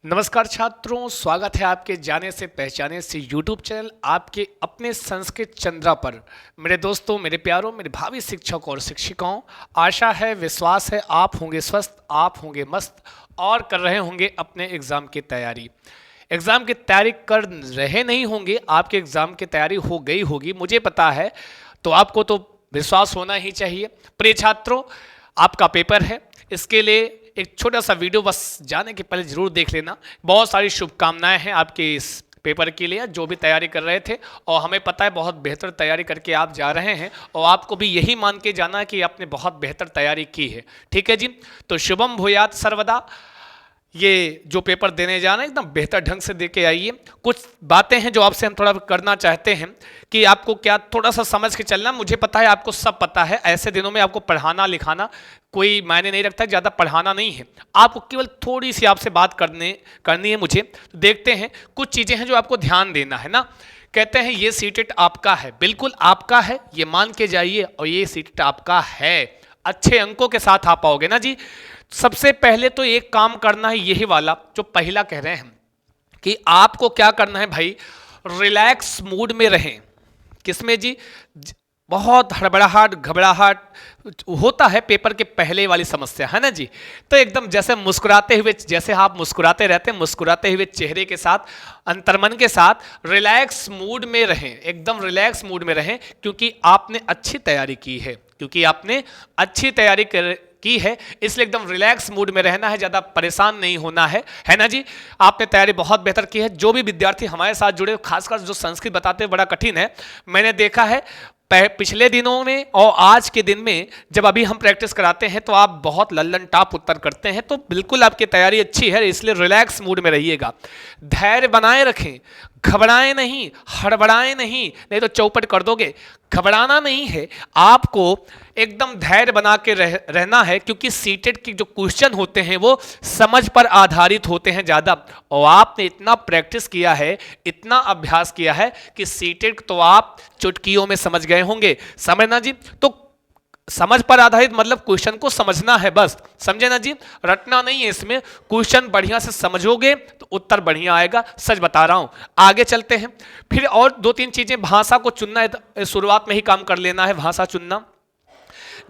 नमस्कार छात्रों, स्वागत है आपके जाने से पहचाने से यूट्यूब चैनल आपके अपने संस्कृत चंद्रा पर। मेरे दोस्तों, मेरे प्यारों, मेरे भावी शिक्षक और शिक्षिकाओं, आशा है, विश्वास है आप होंगे स्वस्थ, आप होंगे मस्त और कर रहे होंगे अपने एग्ज़ाम की तैयारी। एग्ज़ाम की तैयारी कर रहे नहीं होंगे, आपके एग्ज़ाम की तैयारी हो गई होगी, मुझे पता है। तो आपको तो विश्वास होना ही चाहिए। प्रिय छात्रों, आपका पेपर है, इसके लिए एक छोटा सा वीडियो बस जाने के पहले जरूर देख लेना। बहुत सारी शुभकामनाएं हैं आपके इस पेपर के लिए, जो भी तैयारी कर रहे थे, और हमें पता है बहुत बेहतर तैयारी करके आप जा रहे हैं, और आपको भी यही मान के जाना है कि आपने बहुत बेहतर तैयारी की है। ठीक है जी, तो शुभम भूयात सर्वदा। ये जो पेपर देने जा रहे हैं एकदम बेहतर ढंग से दे के आइए। कुछ बातें हैं जो आपसे हम थोड़ा करना चाहते हैं कि आपको क्या थोड़ा सा समझ के चलना। मुझे पता है आपको सब पता है, ऐसे दिनों में आपको पढ़ाना लिखाना कोई मायने नहीं रखता, ज़्यादा पढ़ाना नहीं है, आपको केवल थोड़ी सी आपसे बात करनी है मुझे। तो देखते हैं, कुछ चीज़ें हैं जो आपको ध्यान देना है ना। कहते हैं ये सीटेट आपका है, बिल्कुल आपका है, ये मान के जाइए, और ये सीटेट आपका है, अच्छे अंकों के साथ आ पाओगे ना जी। सबसे पहले तो एक काम करना है, यही वाला जो पहला कह रहे हैं कि आपको क्या करना है भाई, रिलैक्स मूड में रहें। किसमें जी? बहुत हड़बड़ाहट घबराहट होता है पेपर के पहले वाली समस्या है ना जी। तो एकदम जैसे मुस्कुराते हुए, जैसे आप मुस्कुराते रहते हैं, मुस्कुराते हुए चेहरे के साथ, अंतर्मन के साथ रिलैक्स मूड में रहें, एकदम रिलैक्स मूड में रहें, क्योंकि आपने अच्छी तैयारी की है, क्योंकि आपने अच्छी तैयारी की है, इसलिए एकदम रिलैक्स मूड में रहना है, ज़्यादा परेशान नहीं होना है ना जी। आपने तैयारी बहुत बेहतर की है। जो भी विद्यार्थी हमारे साथ जुड़े, खासकर जो संस्कृत बताते हैं बड़ा कठिन है, मैंने देखा है पिछले दिनों में और आज के दिन में, जब अभी हम प्रैक्टिस कराते हैं तो आप बहुत लल्लन टाप उत्तर करते हैं। तो बिल्कुल आपकी तैयारी अच्छी है, इसलिए रिलैक्स मूड में रहिएगा, धैर्य बनाए रखें, घबराएं नहीं, हड़बड़ाएं नहीं, नहीं तो चौपट कर दोगे। घबराना नहीं है, आपको एकदम धैर्य बना के रहना है, क्योंकि सीटेट के जो क्वेश्चन होते हैं वो समझ पर आधारित होते हैं ज़्यादा, और आपने इतना प्रैक्टिस किया है, इतना अभ्यास किया है कि सीटेट तो आप चुटकियों में समझ गए होंगे। समझना जी। तो समझ पर आधारित मतलब क्वेश्चन को समझना है, बस समझे ना जी, रटना नहीं है इसमें। क्वेश्चन बढ़िया से समझोगे तो उत्तर बढ़िया आएगा, सच बता रहा हूं। आगे चलते हैं, फिर और दो तीन चीजें। भाषा को चुनना है, शुरुआत में ही काम कर लेना है। भाषा चुनना,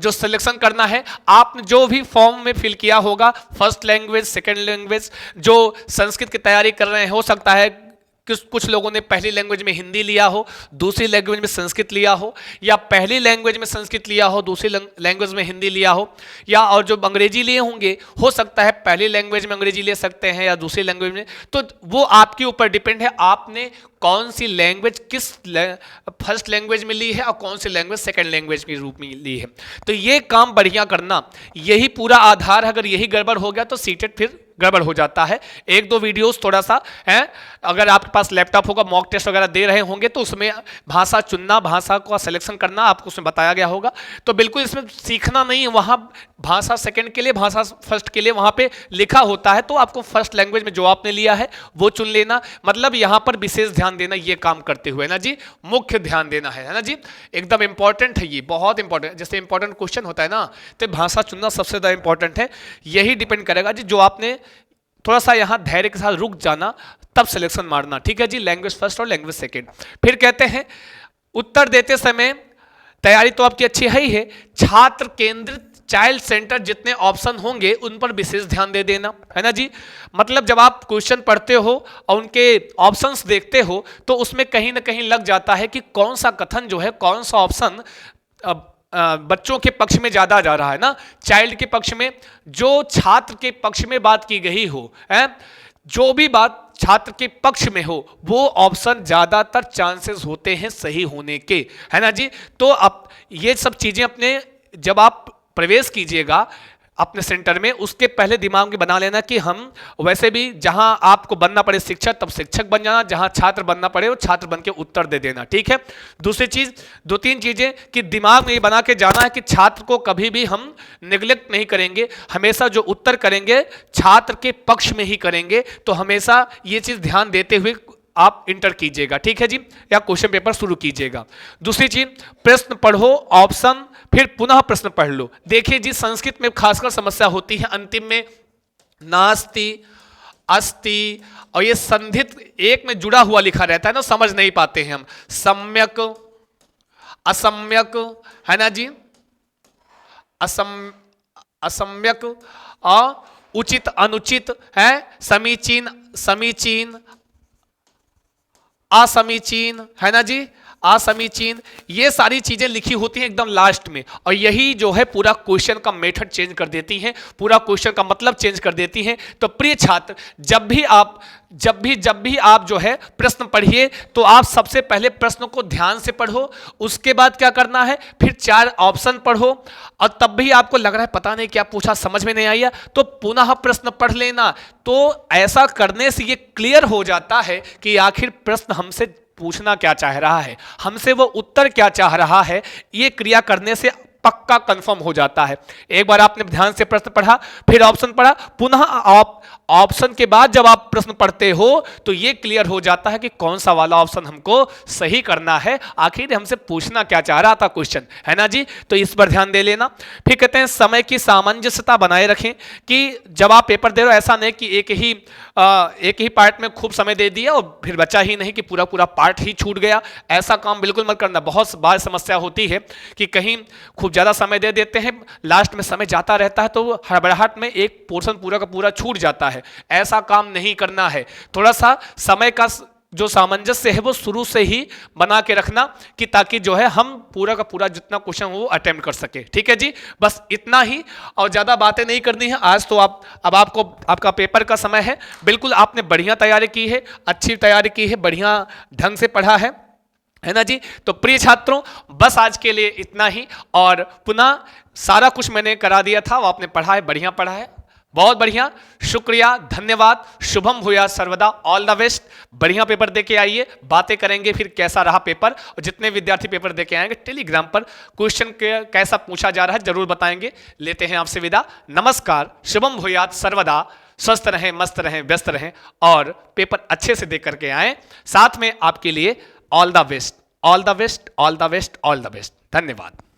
जो सिलेक्शन करना है, आपने जो भी फॉर्म में फिल किया होगा, फर्स्ट लैंग्वेज, सेकंड लैंग्वेज, जो संस्कृत की तैयारी कर रहे हैं, हो सकता है कुछ लोगों ने पहली लैंग्वेज में हिंदी लिया हो, दूसरी लैंग्वेज में संस्कृत लिया हो, या पहली लैंग्वेज में संस्कृत लिया हो, दूसरी लैंग्वेज में हिंदी लिया हो, या और जो अंग्रेजी लिए होंगे, हो सकता है पहली लैंग्वेज में अंग्रेजी ले सकते हैं या दूसरी लैंग्वेज में। तो वो आपके ऊपर डिपेंड है, आपने कौन सी लैंग्वेज किस फर्स्ट लैंग्वेज में ली है और कौन सी लैंग्वेज सेकंड लैंग्वेज के रूप में ली है। तो ये काम बढ़िया करना, यही पूरा आधार है। अगर यही गड़बड़ हो गया तो सीटेट फिर गड़बड़ हो जाता है। एक दो वीडियोस थोड़ा सा है, अगर आपके पास लैपटॉप होगा, मॉक टेस्ट वगैरह दे रहे होंगे, तो उसमें भाषा चुनना, भाषा का सिलेक्शन करना आपको उसमें बताया गया होगा। तो बिल्कुल इसमें सीखना नहीं है, वहाँ भाषा सेकंड के लिए, भाषा फर्स्ट के लिए वहाँ पे लिखा होता है, तो आपको फर्स्ट लैंग्वेज में जो आपने लिया है वो चुन लेना। मतलब यहाँ पर विशेष ध्यान देना, ये काम करते हुए ना जी, मुख्य ध्यान देना है ना जी, एकदम इंपॉर्टेंट है, ये बहुत इंपॉर्टेंट। जैसे इंपॉर्टेंट क्वेश्चन होता है ना, तो भाषा चुनना सबसे ज़्यादा इंपॉर्टेंट है। यही डिपेंड करेगा जी, जो आपने थोड़ा सा यहाँ धैर्य के साथ रुक जाना, तब सिलेक्शन मारना। ठीक है जी, लैंग्वेज फर्स्ट और लैंग्वेज सेकंड। फिर कहते हैं उत्तर देते समय तैयारी तो आपकी अच्छी है ही है, छात्र केंद्रित, चाइल्ड सेंटर जितने ऑप्शन होंगे उन पर विशेष ध्यान दे देना, है ना जी। मतलब जब आप क्वेश्चन पढ़ते हो और उनके ऑप्शंस देखते हो, तो उसमें कहीं ना कहीं लग जाता है कि कौन सा कथन जो है, कौन सा ऑप्शन बच्चों के पक्ष में ज्यादा जा रहा है ना, चाइल्ड के पक्ष में, जो छात्र के पक्ष में बात की गई हो, है जो भी बात छात्र के पक्ष में हो, वो ऑप्शन ज्यादातर चांसेस होते हैं सही होने के, है ना जी। तो अब ये सब चीजें अपने, जब आप प्रवेश कीजिएगा अपने सेंटर में, उसके पहले दिमाग में बना लेना कि हम वैसे भी जहां आपको बनना पड़े शिक्षक, तब शिक्षक बन जाना, जहां छात्र बनना पड़े वो छात्र बन के उत्तर दे देना। ठीक है। दूसरी चीज, दो तीन चीजें कि दिमाग में ये बना के जाना है कि छात्र को कभी भी हम निगलेक्ट नहीं करेंगे, हमेशा जो उत्तर करेंगे छात्र के पक्ष में ही करेंगे। तो हमेशा ये चीज ध्यान देते हुए आप इंटर कीजिएगा, ठीक है जी, या क्वेश्चन पेपर शुरू कीजिएगा। दूसरी चीज, प्रश्न पढ़ो, ऑप्शन, फिर पुनः प्रश्न पढ़ लो। देखिए जी, संस्कृत में खासकर समस्या होती है अंतिम में, नास्ति अस्ति, और ये संधित एक में जुड़ा हुआ लिखा रहता है ना, समझ नहीं पाते हैं हम। सम्यक, असम्यक, है ना जी, असम्यक, उचित अनुचित है, समीचीन समीचीन, असमीचीन, है ना जी, असमीचीन, ये सारी चीजें लिखी होती हैं एकदम लास्ट में, और यही जो है पूरा क्वेश्चन का मेथड चेंज कर देती हैं, पूरा क्वेश्चन का मतलब चेंज कर देती हैं। तो प्रिय छात्र, जब भी आप जो है प्रश्न पढ़िए तो आप सबसे पहले प्रश्न को ध्यान से पढ़ो, उसके बाद क्या करना है, फिर 4 ऑप्शन पढ़ो, और तब भी आपको लग रहा है पता नहीं क्या पूछा, समझ में नहीं आया, तो पुनः प्रश्न पढ़ लेना। तो ऐसा करने से ये क्लियर हो जाता है कि आखिर प्रश्न हमसे पूछना क्या चाह रहा है, हमसे वो उत्तर क्या चाह रहा है। ये क्रिया करने से पक्का कंफर्म हो जाता है। एक बार आपने ध्यान से प्रश्न पढ़ा, फिर ऑप्शन पढ़ा, पुनः ऑप्शन के बाद जब आप प्रश्न पढ़ते हो तो ये क्लियर हो जाता है कि कौन सा वाला ऑप्शन हमको सही करना है, आखिर हमसे पूछना क्या चाह रहा था क्वेश्चन, है ना जी। तो इस पर ध्यान दे लेना। फिर कहते हैं समय की सामंजस्यता बनाए रखें, कि जब आप पेपर दे रहे हो ऐसा नहीं कि एक ही पार्ट में खूब समय दे दिया और फिर बचा ही नहीं, कि पूरा पूरा पार्ट ही छूट गया। ऐसा काम बिल्कुल मत करना। बहुत बार समस्या होती है कि कहीं खूब ज़्यादा समय दे देते हैं, लास्ट में समय जाता रहता है तो हड़बड़ाहट में एक पोर्शन पूरा का पूरा छूट जाता है। ऐसा काम नहीं करना है। थोड़ा सा समय का जो सामंजस्य है वो शुरू से ही बना के रखना, कि ताकि जो है हम पूरा का पूरा जितना क्वेश्चन वो अटेम्प्ट कर सके। ठीक है जी, बस इतना ही, और ज़्यादा बातें नहीं करनी है आज। तो अब आपको आपका पेपर का समय है। बिल्कुल आपने बढ़िया तैयारी की है, अच्छी तैयारी की है, बढ़िया ढंग से पढ़ा है ना जी। तो प्रिय छात्रों, बस आज के लिए इतना ही, और पुनः सारा कुछ मैंने करा दिया था, वो आपने पढ़ा है, बढ़िया पढ़ा है, बहुत बढ़िया, शुक्रिया, धन्यवाद, शुभम भूयात सर्वदा, ऑल द बेस्ट। बढ़िया पेपर देके आइए, बातें करेंगे फिर कैसा रहा पेपर, और जितने विद्यार्थी पेपर देके आएंगे टेलीग्राम पर क्वेश्चन कैसा पूछा जा रहा है जरूर बताएंगे। लेते हैं आपसे विदा, नमस्कार, शुभम भूयात सर्वदा, स्वस्थ रहें, मस्त रहें, व्यस्त रहें, और पेपर अच्छे से दे करके आएं। साथ में आपके लिए all the best, all the best, all the best, all the best. धन्यवाद।